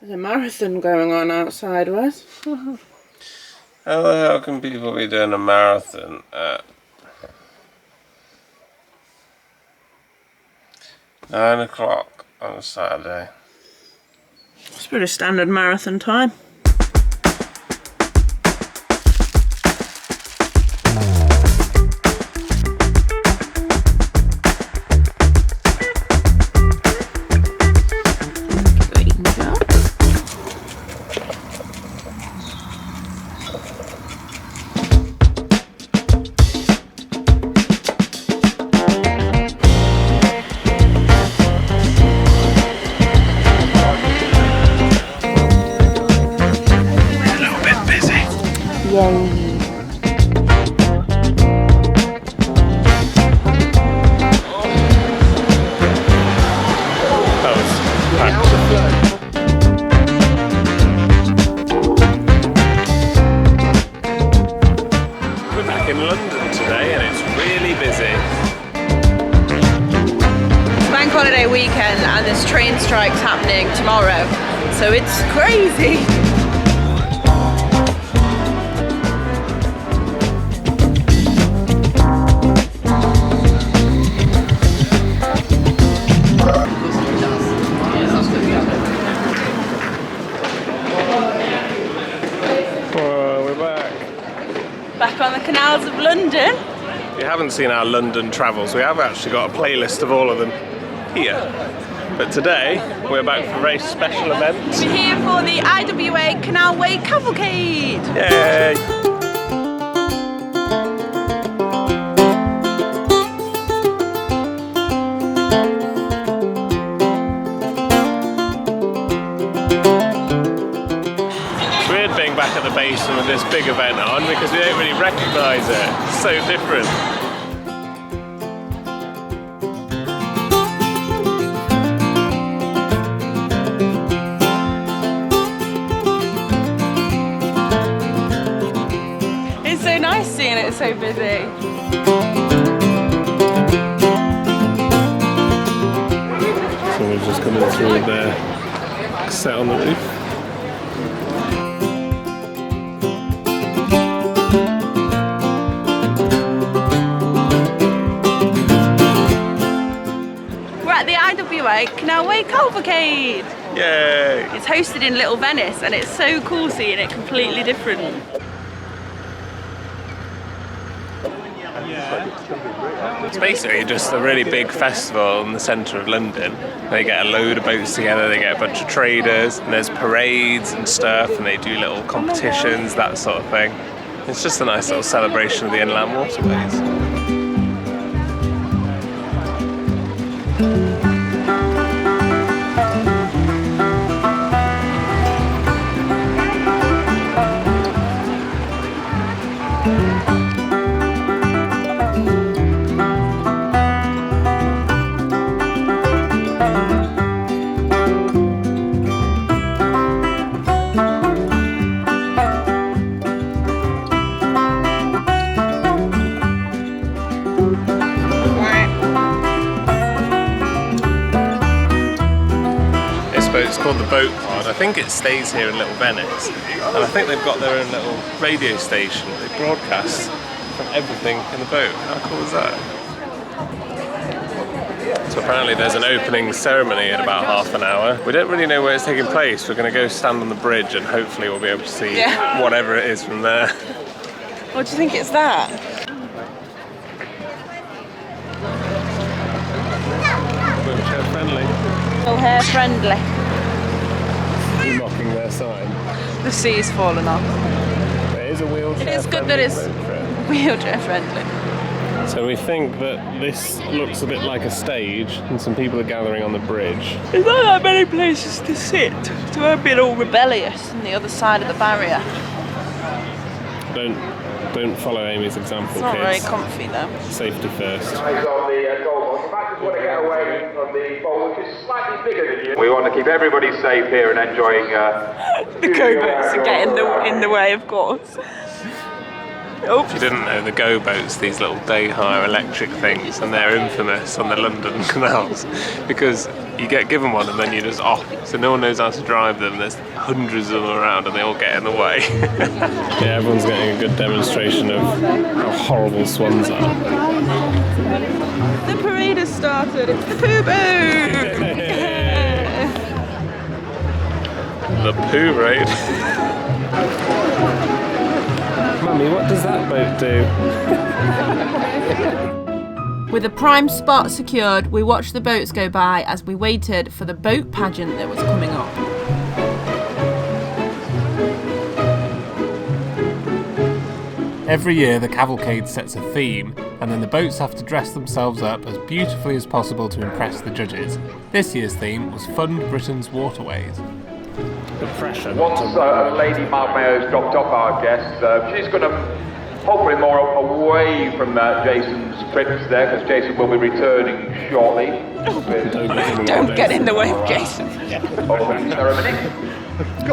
There's a marathon going on outside, Wes. How the hell can people be doing a marathon at 9 o'clock on a Saturday? It's pretty standard marathon time. Weekend and there's train strikes happening tomorrow, so it's crazy. Oh, we're Back on the canals of London. If you haven't seen our London travels, we have actually got a playlist of all of them here. But today we're back for a very special event. We're here for the IWA Canalway Cavalcade. Yay! It's weird being back at the basin with this big event on because we don't really recognise it. It's so different. It's so busy. Someone's just coming through with their set on the roof. We're at the IWA Canalway Cavalcade. Yay! It's hosted in Little Venice and it's so cool seeing it completely different. It's basically just a really big festival in the centre of London. They get a load of boats together, they get a bunch of traders, and there's parades and stuff, and they do little competitions, that sort of thing. It's just a nice little celebration of the inland waterways. It's called the Boat Pod. I think it stays here in Little Venice, and I think they've got their own little radio station. They broadcast from everything in the boat. How cool is that? So apparently there's an opening ceremony in about half an hour. We don't really know where it's taking place. We're going to go stand on the bridge and hopefully we'll be able to see whatever it is from there. What do you think it's that? Wheelchair friendly. Wheelchair friendly. Mocking their sign. The sea's fallen off. It is a wheelchair. It is good that it's wheelchair friendly. So we think that this looks a bit like a stage and some people are gathering on the bridge. There's not that many places to sit, so I'm being all rebellious on the other side of the barrier. Don't follow Amy's example, It's not kids. very comfy though. Safety first. We want to keep everybody safe here and enjoying The co-boats are getting in the way, of course. Oops. If you didn't know, the go boats, these little day hire electric things, and they're infamous on the London canals because you get given one and then you're just off. So no one knows how to drive them. There's hundreds of them around and they all get in the way. Yeah, everyone's getting a good demonstration of how horrible swans are. The parade has started. It's the poo boo. The poo raid. Mummy, what does that boat do? With a prime spot secured, we watched the boats go by as we waited for the boat pageant that was coming up. Every year the cavalcade sets a theme, and then the boats have to dress themselves up as beautifully as possible to impress the judges. This year's theme was Fund Britain's Waterways. The pressure. Once Lady Marmayo's dropped off our guests, she's going to hopefully more away from Jason's trips there, because Jason will be returning shortly. Don't get in the way of Jason. Opening ceremony.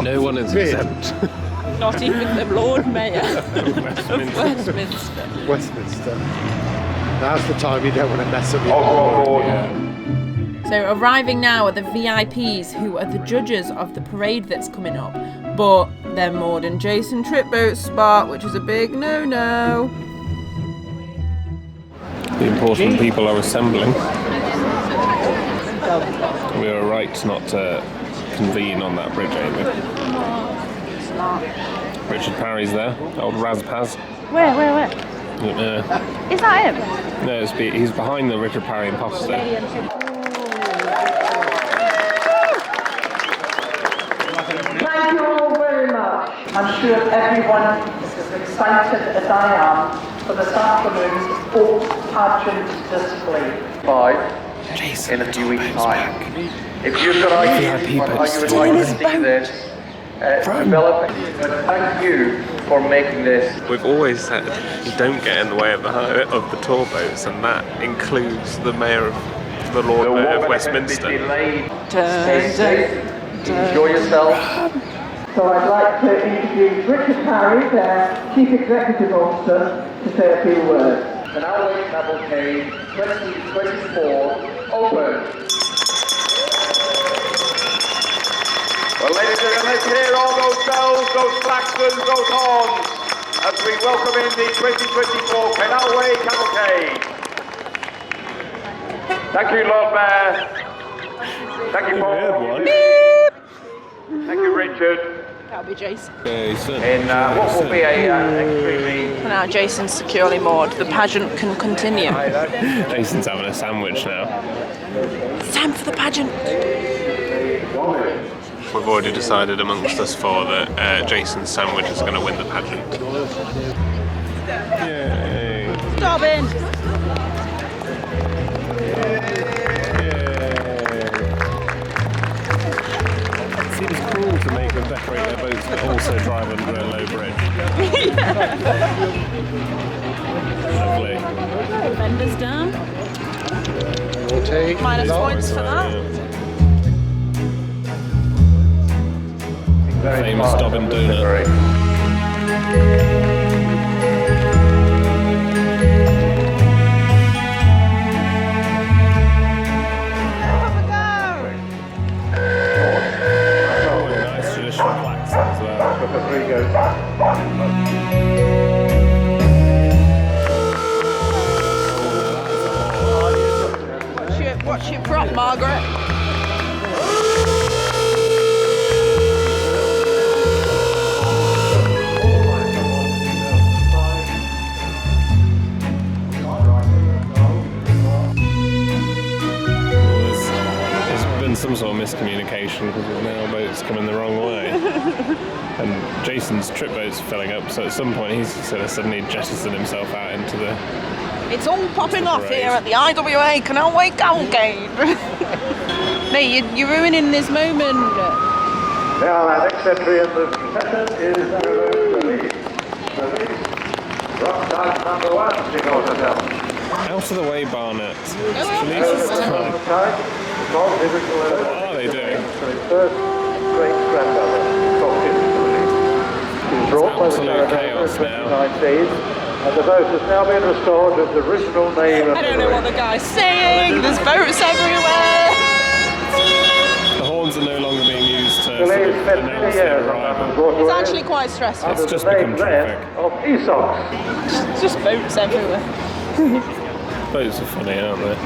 No one is exempt. Not even the Lord Mayor of Westminster. Westminster. Now's the time you don't want to mess up your Also on board. So arriving now are the VIPs, who are the judges of the parade that's coming up, but they're moored in Jason Trip Boat's spot, which is a big no-no. The important people are assembling. We were right not to convene on that bridge, Amy. Richard Parry's there, old Razpaz. Where? Is that him? No, he's behind the Richard Parry imposter. Thank you all very much. I'm sure everyone is as excited as I am for this afternoon's boat pageant display. In a few weeks' time. If you've got ideas on how you would like to see this developing, but thank you for making this. We've always said you don't get in the way of the tour boats, and that includes the Mayor of the Lord Mayor of Westminster. Stay safe. Enjoy yourself. So I'd like to introduce Richard Parry, their Chief Executive Officer, to say a few words. Canal Cavalcade 2024 open. Well, ladies and gentlemen, let's hear all those bells, those klaxons, those horns, as we welcome in the 2024 Canalway Cavalcade. Thank you, Lord Mayor. Thank you, Paul. Thank you, Richard. That'll be Jason. In what will be an extremely... Now Jason's securely moored. The pageant can continue. Jason's having a sandwich now. It's time for the pageant. We've already decided amongst us four that Jason's sandwich is going to win the pageant. Yay! Stop in. Seems cool to make them decorate their boats but also drive under a low bridge. Lovely. Fenders down. We'll take Minus points for that. Famous Dobbin donut. Nice traditional plaques as well. What's your prop, Margaret? Some sort of miscommunication because the narrowboat's coming the wrong way. And Jason's trip boat's filling up, so at some point he's sort of suddenly jettisoned himself out into the... It's all popping off here at the IWA Canalway Cavalcade. Mate, you're ruining this moment. Now, our next entry in the procession is Narrowboat Release. Rock star number 1, Chico Hotel. Out of the way, Barnett. Release time. What are they doing? First great grandmother. Absolute chaos now. 29 days. And the boat has now been restored with the original name of I don't know what the guy's saying. There's boats everywhere. The horns are no longer being used to Believe spent many announce years their on arrival. London's waterways. It's actually quite stressful. It's just the become name then traffic. of Esox. It's just boats everywhere. Boats are funny, aren't they?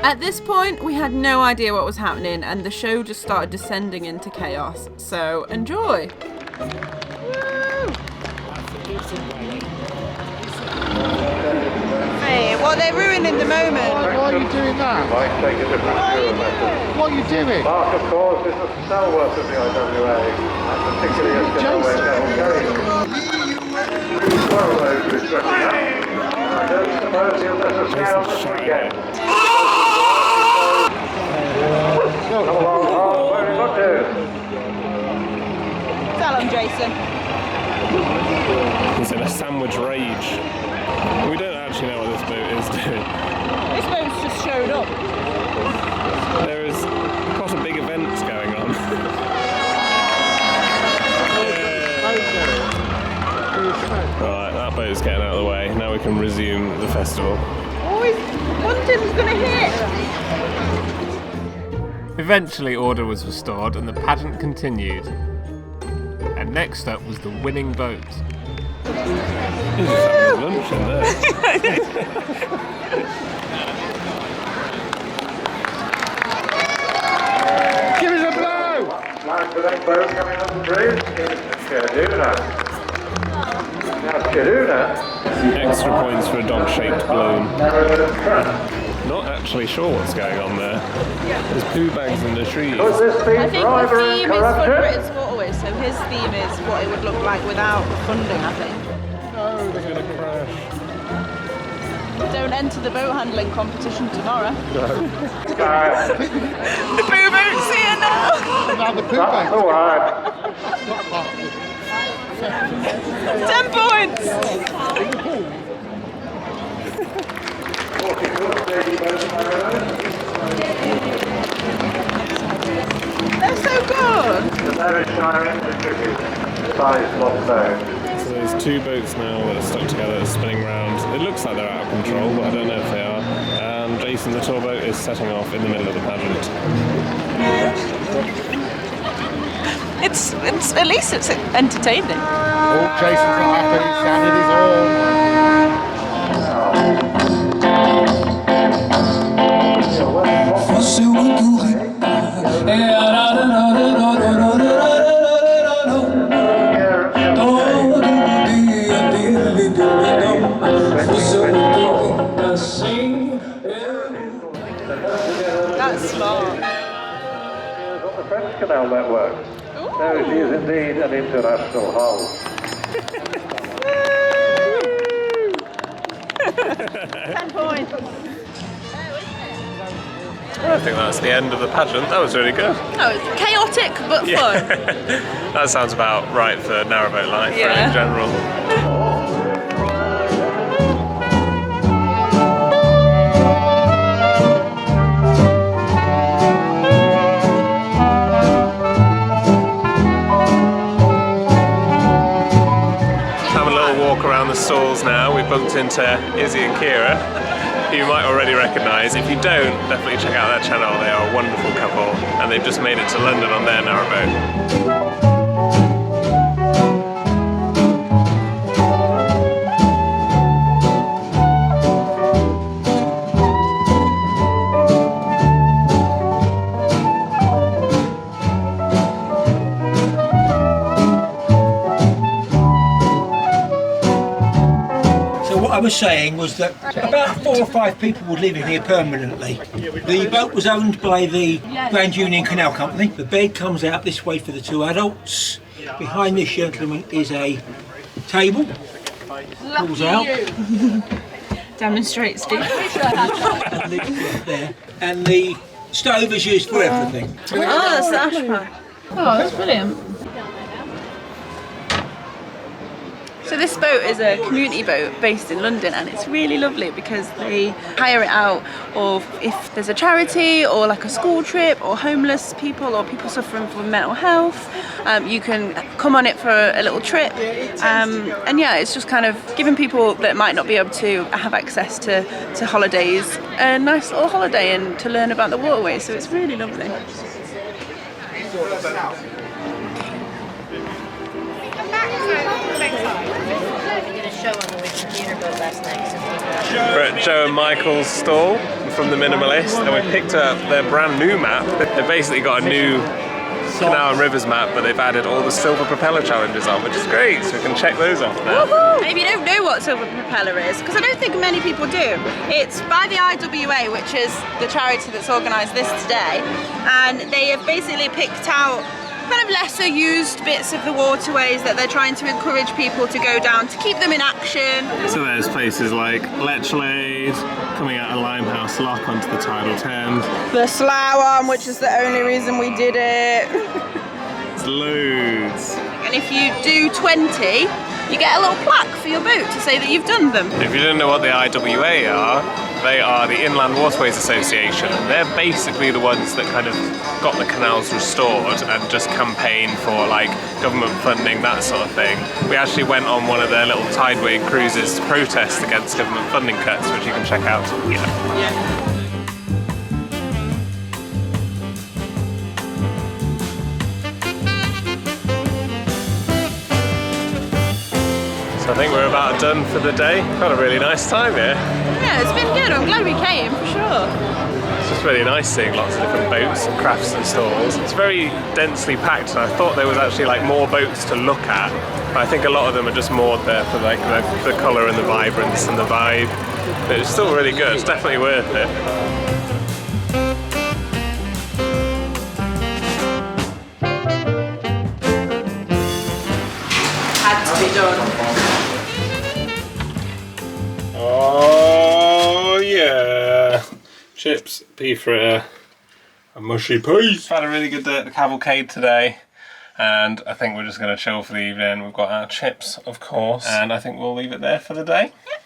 At this point, we had no idea what was happening, and the show just started descending into chaos. So enjoy. Hey, well, they're ruining the moment. Why are you doing that? Might take a different view of matters. What are you doing? Mark, of course, is the stalwart of the IWA, and particularly as Canalway Cavalcade. Well, those who's dressing up. I don't suppose he'll let us down this weekend. Come along, Mark, where have you got to? Tell him, Jason. He's in a sandwich rage. We don't actually know what this boat is doing. This boat's just showed up. There is quite a big event going on. Right, that boat's getting out of the way. Now we can resume the festival. Oh, London's gonna hit. Eventually order was restored and the pageant continued. And next up was the winning boat. He's just having lunch in there. Give us a blow! Line for that boat coming up the bridge is Chiruna. Now Chiruna, Extra points for a dog-shaped balloon. narrowboat truck. Not actually sure what's going on there. There's poo bags in the trees. Could this be I think the driver and theme is for corruption? Britain's waterways, so his theme is what it would look like without funding, I think. Oh, they're going to crash. Don't enter the boat handling competition tomorrow. Uh, The boo boat's here now. Now the poo That's bag. the one. 10 points. They're so good. The marriage siren is tricky. Size lost boat. So there's two boats now that are stuck together, spinning round. It looks like they're out of control, but I don't know if they are. And Jason, the tour boat, is setting off in the middle of the pageant. It's at least it's entertaining. Oh, Jason's not happy. He's sounding his horn. That's smart. On the French Canal network. No, she is indeed an international hull. 10 points. I think that's the end of the pageant. That was really good. Oh, it's chaotic but fun. That sounds about right for narrowboat life Yeah. in general. Having a little walk around the stalls now. We bumped into Izzy and Kira, who you might already recognise. If you don't, definitely check out their channel. They are a wonderful couple, and they've just made it to London on their narrowboat. What I was saying was that about 4 or 5 people would live in here permanently. The boat was owned by the Grand Union Canal Company. The bed comes out this way for the 2 adults. Behind this gentleman is a table. Pulls out. Demonstrates deep. There. And the stove is used for everything. Oh, that's the ash pan. Oh, that's brilliant. So this boat is a community boat based in London, and it's really lovely because they hire it out of if there's a charity or like a school trip or homeless people or people suffering from mental health. You can come on it for a little trip, and yeah, it's just kind of giving people that might not be able to have access to holidays a nice little holiday and to learn about the waterways, so it's really lovely. We're at Joe and Michael's stall from the Minimalist, and we picked up their brand new map. They've basically got a new canal and rivers map, but they've added all the silver propeller challenges on, which is great, so we can check those off now. And if you don't know what silver propeller is, because I don't think many people do, it's by the IWA, which is the charity that's organised this today, and they have basically picked out kind of lesser used bits of the waterways that they're trying to encourage people to go down to keep them in action. So there's places like Lechlade, coming out of Limehouse Lock onto the tidal Thames. The Slough Arm, which is the only reason we did it. It's loads. And if you do 20, you get a little plaque for your boat to say that you've done them. If you didn't know what the IWA are, they are the Inland Waterways Association. They're basically the ones that kind of got the canals restored and just campaign for like government funding, that sort of thing. We actually went on one of their little tideway cruises to protest against government funding cuts, which you can check out here. Yeah. So I think we're about done for the day. Got a really nice time here. Yeah, it's been good. I'm glad we came, for sure. It's just really nice seeing lots of different boats and crafts and stalls. It's very densely packed, and I thought there was actually like more boats to look at. But I think a lot of them are just moored there for like the colour and the vibrance and the vibe. But it's still really good. It's definitely worth it. Had to be done. Oh yeah! Chips, beef fritter, and mushy peas. Had a really good day at the Cavalcade today, and I think we're just going to chill for the evening. We've got our chips, of course, and I think we'll leave it there for the day. Yeah.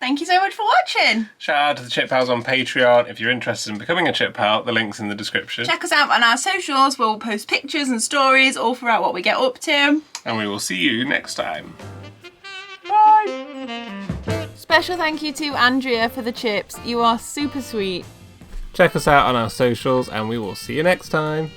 Thank you so much for watching. Shout out to the Chip Pals on Patreon. If you're interested in becoming a Chip Pal, the link's in the description. Check us out on our socials. We'll post pictures and stories all throughout what we get up to. And we will see you next time. Bye! Special thank you to Andrea for the chips. You are super sweet. Check us out on our socials, and we will see you next time.